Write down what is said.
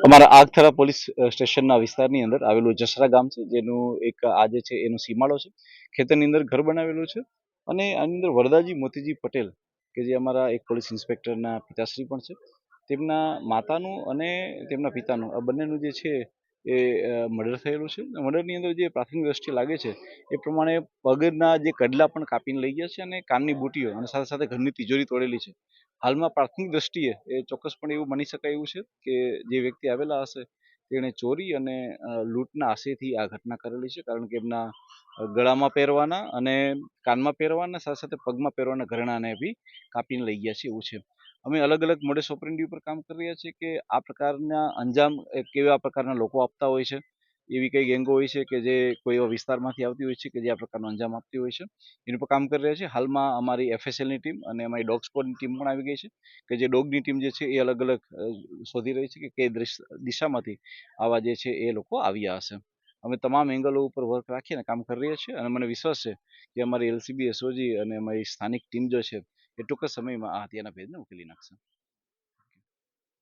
અમારા આગથરા પોલીસ સ્ટેશનના વિસ્તારની અંદર આવેલું જસરા ગામ છે, જેનું એક આ જે છે એનો સીમાડો છે. ખેતરની અંદર ઘર બનાવેલું છે અને આની અંદર વરદાજી મોતીજી પટેલ કે જે અમારા એક પોલીસ ઇન્સ્પેક્ટરના પિતાશ્રી પણ છે, તેમના માતાનું અને તેમના પિતાનું આ બંનેનું જે છે એ મર્ડર થયેલું છે. મર્ડરની અંદર જે પ્રાથમિક દ્રષ્ટિએ લાગે છે એ પ્રમાણે પગના જે કડલા પણ કાપીને લઈ ગયા છે અને કાનની બુટીઓ અને સાથે સાથે ઘરની તિજોરી તોડેલી છે. હાલમાં પ્રાથમિક દ્રષ્ટિએ એ ચોક્કસપણે એવું માની શકાય એવું છે કે જે વ્યક્તિ આવેલા હશે તેણે ચોરી અને લૂંટના આશયથી આ ઘટના કરેલી છે, કારણ કે એમના ગળામાં પહેરવાના અને કાનમાં પહેરવાના સાથે સાથે પગમાં પહેરવાના ઘરેણાને બી કાપીને લઈ ગયા છે એવું છે. અમે અલગ અલગ મોડસ ઓપરેન્ડી ઉપર કામ કરી રહ્યા છીએ કે આ પ્રકારના અંજામ કેવા પ્રકારના લોકો આપતા હોય છે, એવી કઈ ગેંગો હોય છે કે જે કોઈ એવા વિસ્તારમાંથી આવતી હોય છે કે જે આ પ્રકારનો અંજામ આપતી હોય છે, એની પર કામ કરી રહ્યા છે. હાલમાં અમારી એફએસએલની ટીમ અને અમારી ડોગ સ્ક્વોડની ટીમ પણ આવી ગઈ છે કે જે ડોગની ટીમ જે છે એ અલગ અલગ શોધી રહી છે કે કઈ દિશામાંથી આવા જે છે એ લોકો આવ્યા હશે. અમે તમામ એંગલો ઉપર વર્ક રાખીને કામ કરી રહ્યા છીએ અને મને વિશ્વાસ છે કે અમારી એલસીબી એસઓજી અને અમારી સ્થાનિક ટીમ જો છે એ ટૂંક સમયમાં આ હત્યાના ભેદને ઉકેલી નાખશે.